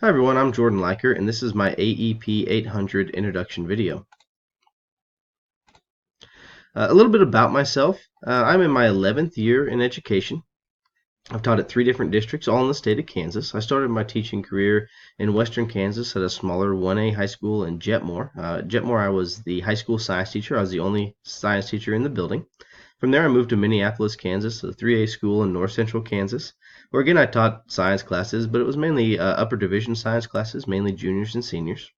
Hi everyone, I'm Jordan Liker, and this is my AEP 800 introduction video. A little bit about myself. I'm in my 11th year in education. I've taught at 3 different districts, all in the state of Kansas. I started my teaching career in western Kansas at a smaller 1A high school in Jetmore. Jetmore, I was the high school science teacher. I was the only science teacher in the building. From there, I moved to Minneapolis, Kansas, a 3A school in north central Kansas, where again I taught science classes, but it was mainly upper division science classes, mainly juniors and seniors.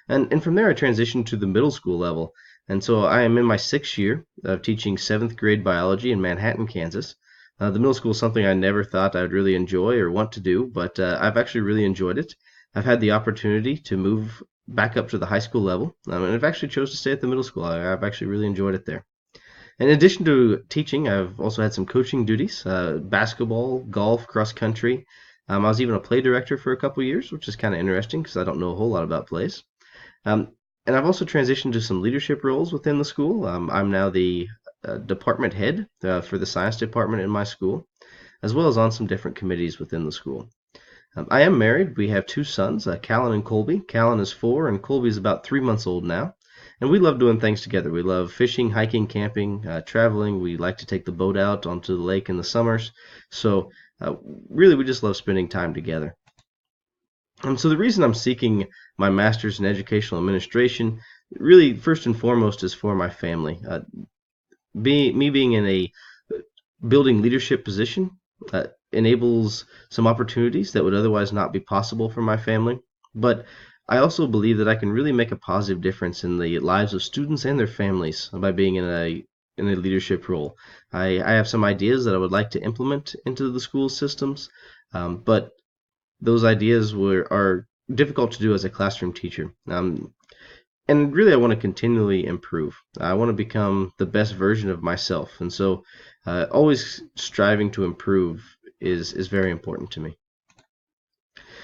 And from there, I transitioned to the middle school level. And so I am in my 6th year of teaching 7th grade biology in Manhattan, Kansas. The middle school is something I never thought I would really enjoy or want to do, but I've actually really enjoyed it. I've had the opportunity to move back up to the high school level, and I've actually chose to stay at the middle school. I've actually really enjoyed it there. In addition to teaching, I've also had some coaching duties, basketball, golf, cross country. I was even a play director for a couple years, which is kind of interesting because I don't know a whole lot about plays. Um, and I've also transitioned to some leadership roles within the school. I'm now the department head for the science department in my school, as well as on some different committees within the school. I am married. We have 2 sons, Callan and Colby. Callan is 4, and Colby is about 3 months old now. And we love doing things together. We love fishing, hiking, camping, traveling. We like to take the boat out onto the lake in the summers. So, really, we just love spending time together. And so the reason I'm seeking my master's in educational administration, really first and foremost, is for my family. Me being in a building leadership position enables some opportunities that would otherwise not be possible for my family. But I also believe that I can really make a positive difference in the lives of students and their families by being in a leadership role. I have some ideas that I would like to implement into the school systems, but those ideas are difficult to do as a classroom teacher. And really, I want to continually improve. I want to become the best version of myself, and so always striving to improve is very important to me.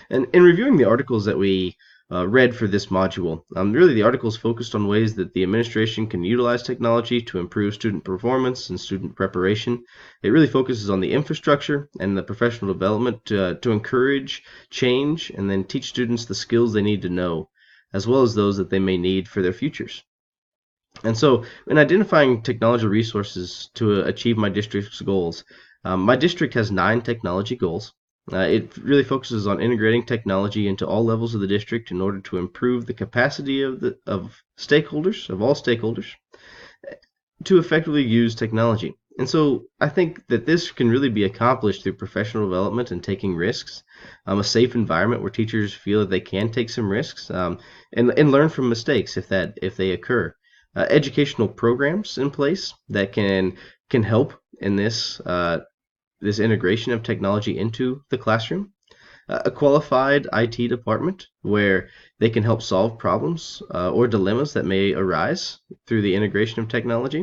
And in reviewing the articles that we read for this module, really the articles focused on ways that the administration can utilize technology to improve student performance and student preparation. It really focuses on the infrastructure and the professional development to encourage change and then teach students the skills they need to know, as well as those that they may need for their futures. And so, in identifying technology resources to achieve my district's goals, my district has 9 technology goals. It really focuses on integrating technology into all levels of the district in order to improve the capacity of all stakeholders, to effectively use technology. And so I think that this can really be accomplished through professional development and taking risks, a safe environment where teachers feel that they can take some risks, and learn from mistakes if they occur. Educational programs in place that can help in this integration of technology into the classroom. A qualified IT department where they can help solve problems or dilemmas that may arise through the integration of technology,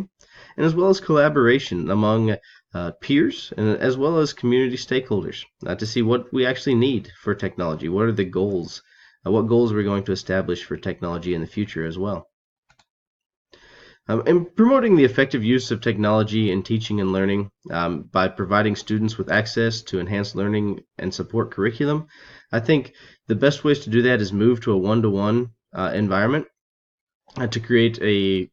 and as well as collaboration among peers and as well as community stakeholders to see what we actually need for technology. What are the goals? What goals are we going to establish for technology in the future as well? And promoting the effective use of technology in teaching and learning by providing students with access to enhanced learning and support curriculum. I think the best ways to do that is move to a one-to-one environment to create a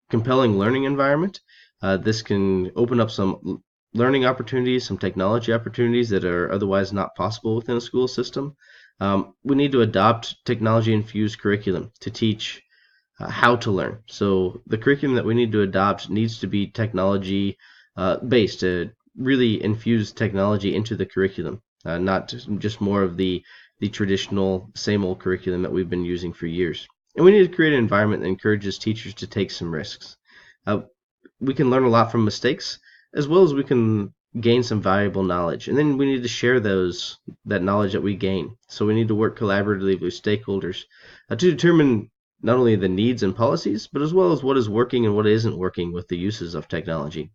compelling learning environment. This can open up some learning opportunities, some technology opportunities that are otherwise not possible within a school system. We need to adopt technology-infused curriculum to teach how to learn. So the curriculum that we need to adopt needs to be technology based to really infuse technology into the curriculum, not just more of the traditional same old curriculum that we've been using for years. And we need to create an environment that encourages teachers to take some risks. We can learn a lot from mistakes, as well as we can gain some valuable knowledge. And then we need to share that knowledge that we gain. So we need to work collaboratively with stakeholders to determine not only the needs and policies, but as well as what is working and what isn't working with the uses of technology.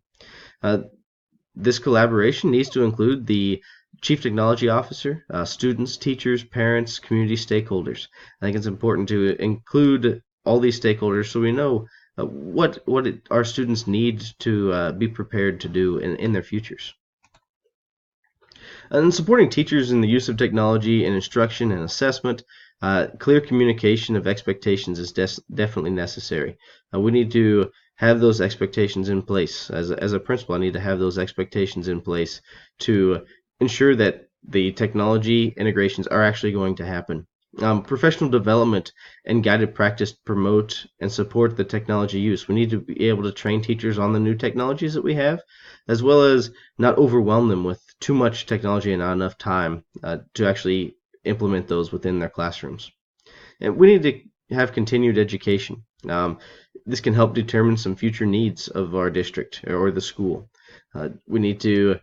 This collaboration needs to include the Chief Technology Officer, students, teachers, parents, community stakeholders. I think it's important to include all these stakeholders so we know what our students need to be prepared to do in their futures. And supporting teachers in the use of technology in instruction and assessment, clear communication of expectations is definitely necessary. We need to have those expectations in place. As a principal, I need to have those expectations in place to ensure that the technology integrations are actually going to happen. Professional development and guided practice promote and support the technology use. We need to be able to train teachers on the new technologies that we have, as well as not overwhelm them with too much technology and not enough time to actually implement those within their classrooms. And we need to have continued education. This can help determine some future needs of our district or the school. We need to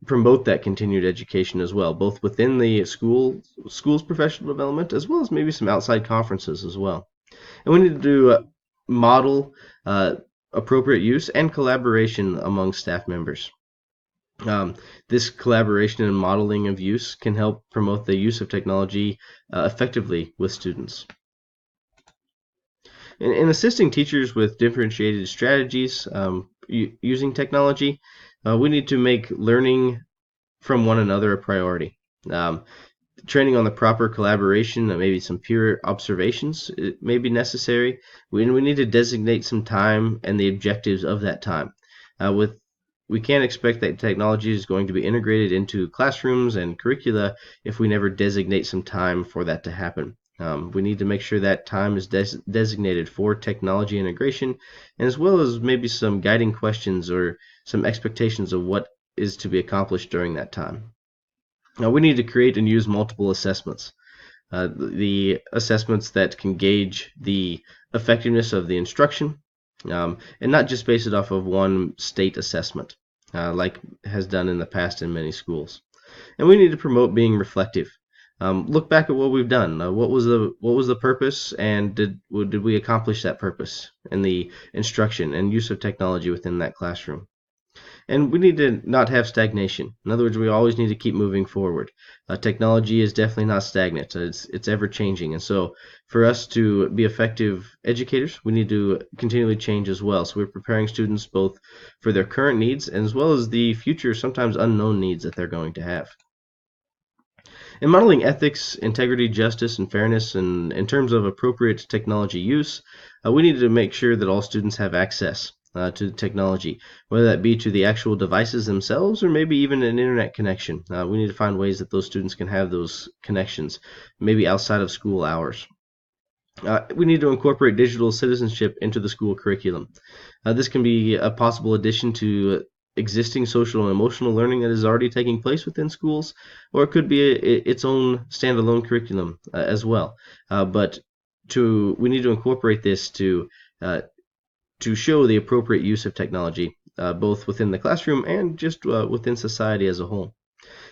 promote that continued education as well, both within the school's professional development as well as maybe some outside conferences as well. And we need to model appropriate use and collaboration among staff members. This collaboration and modeling of use can help promote the use of technology effectively with students. In assisting teachers with differentiated strategies using technology, we need to make learning from one another a priority. Training on the proper collaboration, maybe some peer observations may be necessary. We need to designate some time and the objectives of that time. We can't expect that technology is going to be integrated into classrooms and curricula if we never designate some time for that to happen. We need to make sure that time is designated for technology integration, and as well as maybe some guiding questions or some expectations of what is to be accomplished during that time. Now, we need to create and use multiple assessments. The assessments that can gauge the effectiveness of the instruction, and not just base it off of one state assessment, like has done in the past in many schools. And we need to promote being reflective. Look back at what we've done. What was the purpose, and did we accomplish that purpose in the instruction and use of technology within that classroom? And we need to not have stagnation. In other words, we always need to keep moving forward. Technology is definitely not stagnant. It's ever changing. And so for us to be effective educators, we need to continually change as well. So we're preparing students both for their current needs as well as the future, sometimes unknown needs that they're going to have. In modeling ethics, integrity, justice, and fairness, and in terms of appropriate technology use, we need to make sure that all students have access to technology, whether that be to the actual devices themselves or maybe even an internet connection. We need to find ways that those students can have those connections, maybe outside of school hours. We need to incorporate digital citizenship into the school curriculum. This can be a possible addition to existing social and emotional learning that is already taking place within schools, or it could be its own standalone curriculum as well. But we need to incorporate this to show the appropriate use of technology, both within the classroom and just within society as a whole.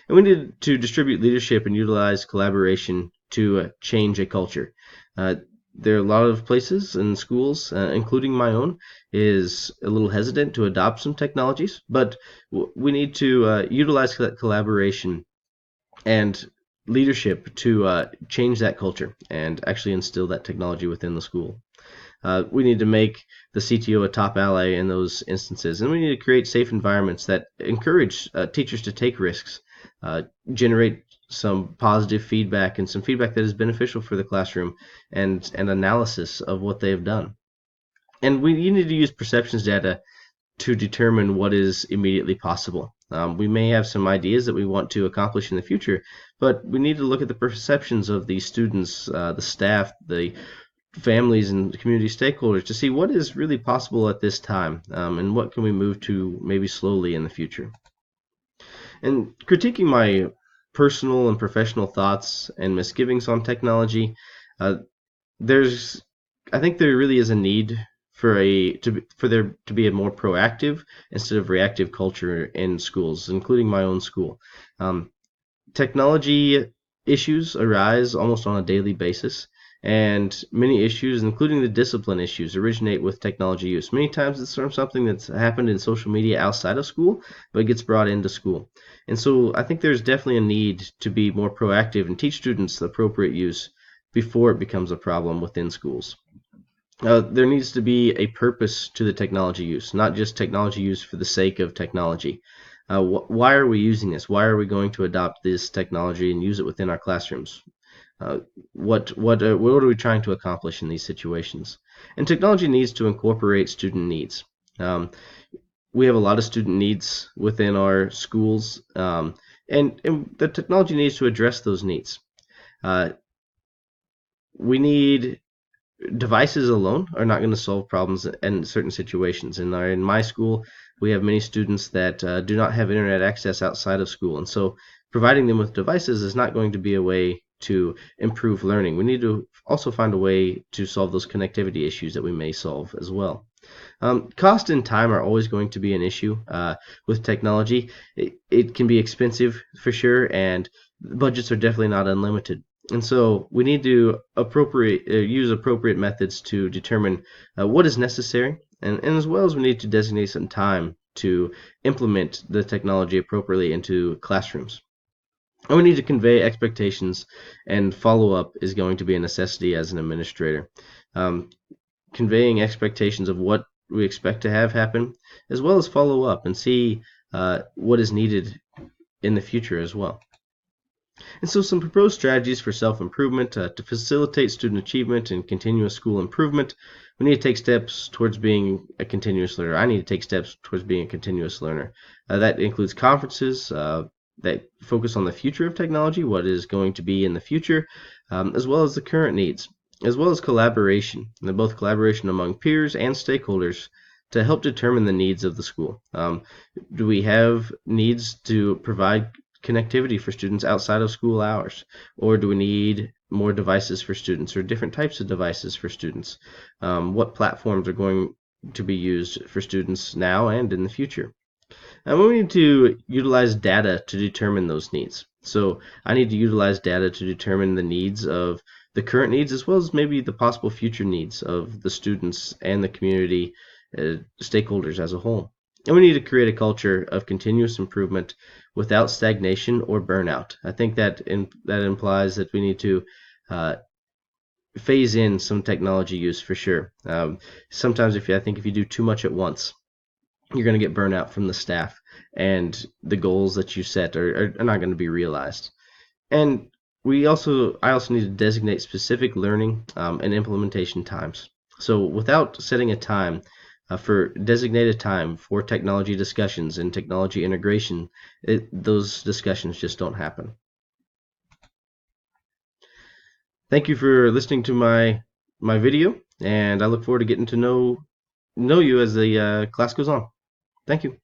And we need to distribute leadership and utilize collaboration to change a culture. There are a lot of places and schools, including my own, is a little hesitant to adopt some technologies, but we need to utilize collaboration and leadership to change that culture and actually instill that technology within the school. We need to make the CTO a top ally in those instances, and we need to create safe environments that encourage teachers to take risks, generate some positive feedback and some feedback that is beneficial for the classroom and analysis of what they've done. And you need to use perceptions data to determine what is immediately possible. We may have some ideas that we want to accomplish in the future, but we need to look at the perceptions of the students, the staff, the families and community stakeholders to see what is really possible at this time, and what can we move to maybe slowly in the future. And critiquing my personal and professional thoughts and misgivings on technology, I think there really is a need for there to be a more proactive instead of reactive culture in schools, including my own school. Technology issues arise almost on a daily basis, and many issues, including the discipline issues, originate with technology use. Many times it's from something that's happened in social media outside of school, but it gets brought into school. And so I think there's definitely a need to be more proactive and teach students the appropriate use before it becomes a problem within schools. There needs to be a purpose to the technology use, not just technology use for the sake of technology. Why are we using this? Why are we going to adopt this technology and use it within our classrooms? Uh, what are we trying to accomplish in these situations? And technology needs to incorporate student needs. Um, we have a lot of student needs within our schools, and the technology needs to address those needs. Uh, we need devices alone are not going to solve problems in certain situations. In my school, we have many students that do not have internet access outside of school, and so providing them with devices is not going to be a way to improve learning. We need to also find a way to solve those connectivity issues that we may solve as well. Cost and time are always going to be an issue with technology. It can be expensive for sure, and budgets are definitely not unlimited. And so we need to use appropriate methods to determine what is necessary, and as well as we need to designate some time to implement the technology appropriately into classrooms. And we need to convey expectations, and follow up is going to be a necessity as an administrator. Um, Conveying expectations of what we expect to have happen, as well as follow up and see what is needed in the future as well. And so some proposed strategies for self-improvement to facilitate student achievement and continuous school improvement. We need to take steps towards being a continuous learner. I need to take steps towards being a continuous learner. That includes conferences that focus on the future of technology, what is going to be in the future, as well as the current needs, as well as collaboration, and both collaboration among peers and stakeholders to help determine the needs of the school. Do we have needs to provide connectivity for students outside of school hours, or do we need more devices for students or different types of devices for students? What platforms are going to be used for students now and in the future? And we need to utilize data to determine those needs. So I need to utilize data to determine the needs of the current needs, as well as maybe the possible future needs of the students and the community stakeholders as a whole. And we need to create a culture of continuous improvement without stagnation or burnout. I think that implies that we need to uh, phase in some technology use for sure. Sometimes I think if you do too much at once, you're going to get burnout from the staff, and the goals that you set are not going to be realized. And I also need to designate specific learning and implementation times. So without setting a time for designated time for technology discussions and technology integration, those discussions just don't happen. Thank you for listening to my video, and I look forward to getting to know you as the class goes on. Thank you.